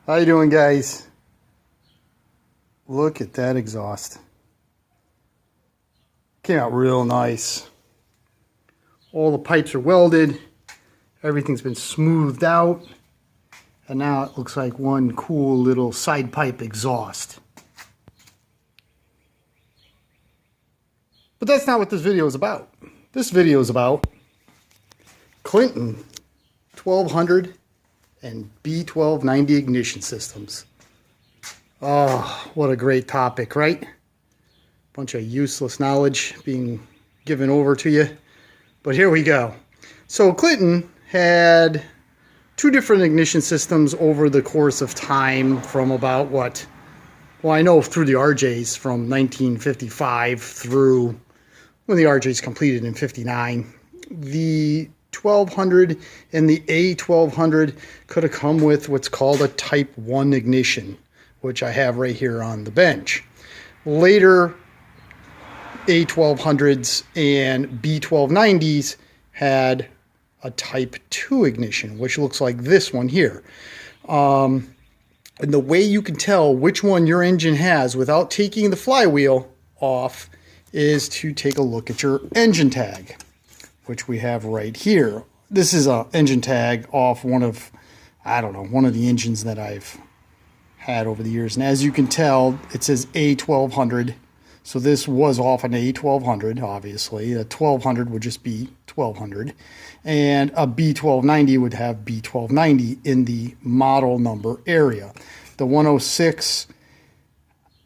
How you doing, guys? Look at that exhaust. Came out real nice. All the pipes are welded. Everything's been smoothed out. And now it looks like one cool little side pipe exhaust. But that's not what this video is about. This video is about Clinton 1200 and B1290 ignition systems. Oh, what a great topic, right? Bunch of useless knowledge being given over to you. But here we go. So Clinton had two different ignition systems over the course of time from about what? Well, I know through the RJs from 1955 through when the RJs completed in 59. The 1200 and the A1200 could have come with what's called a Type 1 ignition, which I have right here on the bench. Later, A1200s and B1290s had a Type 2 ignition, which looks like this one here. And the way you can tell which one your engine has without taking the flywheel off is to take a look at your engine tag, which we have right here. This is an engine tag off one of, I don't know, one of the engines that I've had over the years. And as you can tell, it says A1200. So this was off an A1200, obviously. A 1200 would just be 1200. And a B1290 would have B1290 in the model number area. The 106,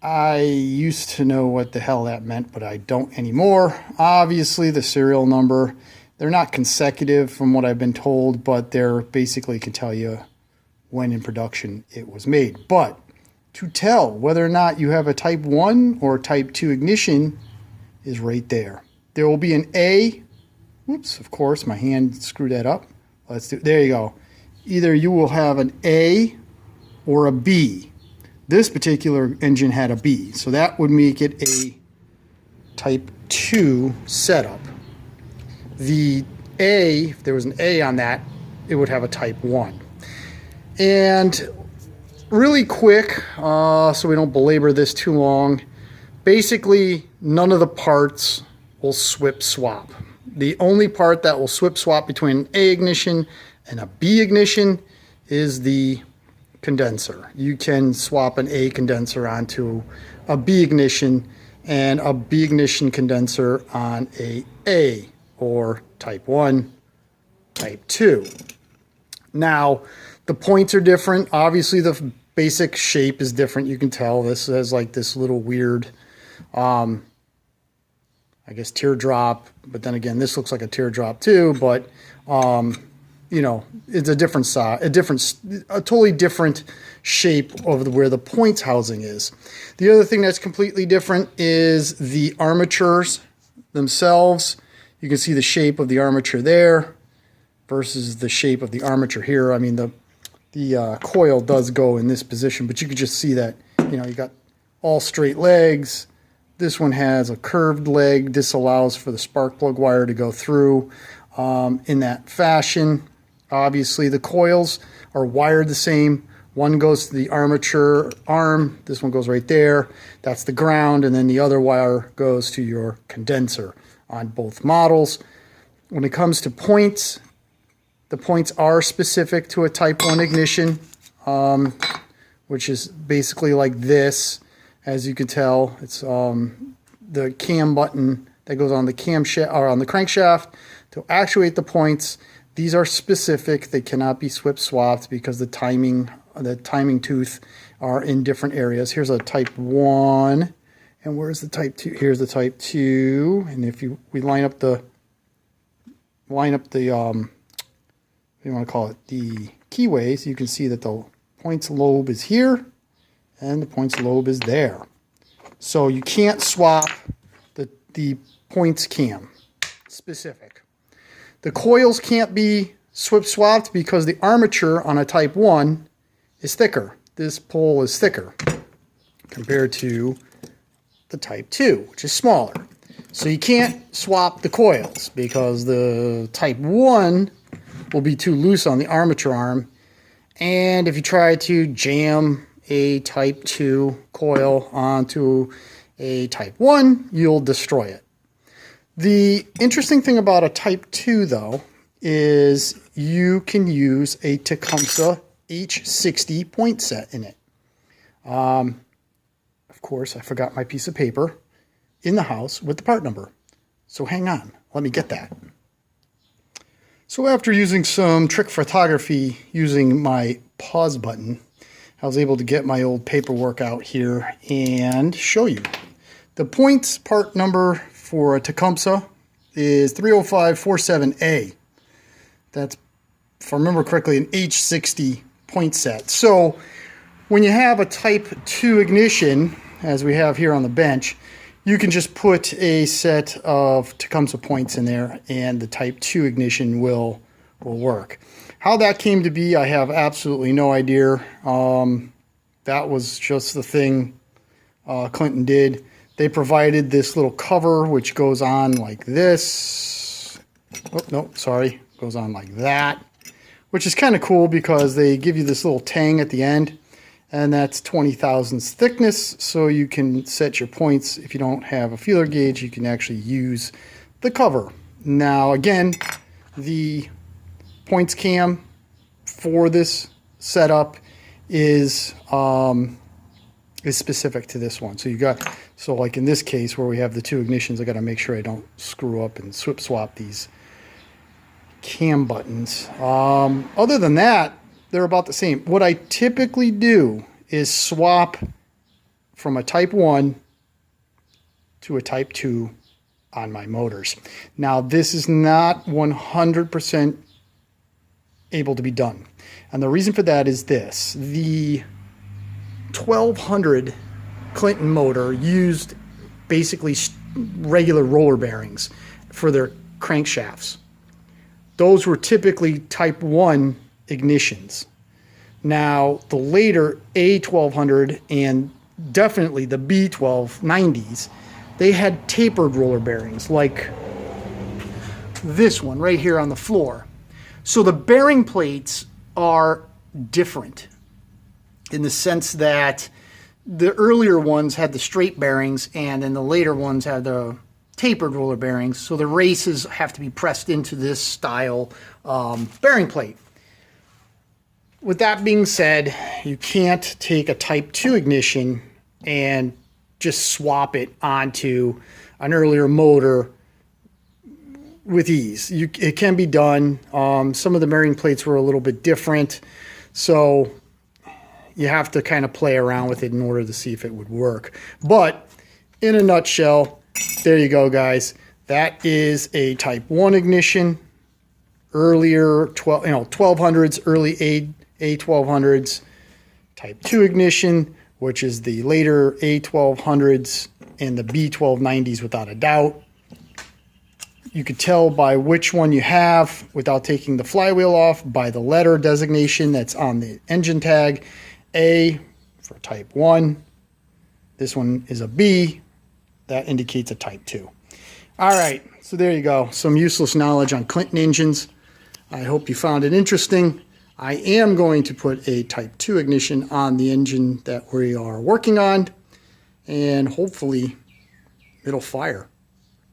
I used to know what the hell that meant, but I don't anymore. Obviously, the serial number, they're not consecutive from what I've been told, but they're basically can tell you when in production it was made. But to tell whether or not you have a Type 1 or Type 2 ignition is right there. There will be an A. Whoops, of course, my hand screwed that up. Let's do. There you go. Either you will have an A or a B. This particular engine had a B, so that would make it a Type 2 setup. The A, if there was an A on that, it would have a Type 1. And really quick, so we don't belabor this too long, basically none of the parts will swip swap. The only part that will swip swap between an A ignition and a B ignition is the condenser. You can swap an A condenser onto a B ignition and a B ignition condenser on a or Type 1, Type 2. Now, the points are different. Obviously, the basic shape is different. You can tell this has like this little weird, I guess, teardrop. But then again, this looks like a teardrop too. But you know, it's a different size, a totally different shape of where the points housing is. The other thing that's completely different is the armatures themselves. You can see the shape of the armature there versus the shape of the armature here. I mean, the coil does go in this position, but you can just see that, you know, you got all straight legs. This one has a curved leg. This allows for the spark plug wire to go through in that fashion. Obviously, the coils are wired the same. One goes to the armature arm. This one goes right there. That's the ground. And then the other wire goes to your condenser on both models. When it comes to points, the points are specific to a Type 1 ignition, which is basically like this. As you can tell, it's the cam button that goes on the camshaft or on the crankshaft to actuate the points. These are specific. They cannot be swip swapped because the timing tooth are in different areas. Here's a Type 1, and where's the Type 2? Here's the Type 2, and if we line up the what do you want to call it, the keyways, you can see that the points lobe is here and the points lobe is there. So you can't swap the points cam specific. The coils can't be swip swapped because the armature on a Type 1 is thicker. This pole is thicker compared to the Type 2, which is smaller. So you can't swap the coils because the Type 1 will be too loose on the armature arm And if you try to jam a type 2 coil onto a type 1, you'll destroy it. The interesting thing about a type 2 though is you can use a Tecumseh H60 point set in it. Of course, I forgot my piece of paper in the house with the part number. So hang on, let me get that. So after using some trick photography using my pause button, I was able to get my old paperwork out here and show you. The points part number for a Tecumseh is 30547A. That's, if I remember correctly, an H60 point set. So when you have a type 2 ignition, as we have here on the bench, you can just put a set of Tecumseh points in there and the type 2 ignition will work. How that came to be, I have absolutely no idea. That was just the thing Clinton did. They provided this little cover which goes on like this. Oh, no, sorry. Goes on like that, which is kind of cool because they give you this little tang at the end, and that's 20 thousandths thickness, so you can set your points. If you don't have a feeler gauge, you can actually use the cover. Now again, the points cam for this setup is specific to this one. So like in this case where we have the 2 ignitions, I got to make sure I don't screw up and swap these cam buttons. Other than that, they're about the same. What I typically do is swap from a type 1 to a type 2 on my motors. Now this is not 100% able to be done, and the reason for that is this: the 1200 Clinton motor used basically regular roller bearings for their crankshafts. Those were typically type 1 ignitions. Now, the later A1200 and definitely the B1290s, they had tapered roller bearings like this one right here on the floor. So the bearing plates are different in the sense that the earlier ones had the straight bearings and then the later ones had the tapered roller bearings, so the races have to be pressed into this style bearing plate. With that being said, you can't take a type 2 ignition and just swap it onto an earlier motor with ease. It can be done. Some of the bearing plates were a little bit different, so you have to kind of play around with it in order to see if it would work. But in a nutshell, there you go, guys. That is a type 1 ignition, earlier 1200s, early A1200s, type 2 ignition, which is the later A1200s and the B1290s without a doubt. You could tell by which one you have without taking the flywheel off by the letter designation that's on the engine tag. A for type 1. This one is a B. That indicates a type 2. All right, so there you go. Some useless knowledge on Clinton engines. I hope you found it interesting. I am going to put a type 2 ignition on the engine that we are working on, and hopefully it'll fire.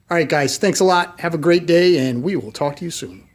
All right, guys, thanks a lot. Have a great day, and we will talk to you soon.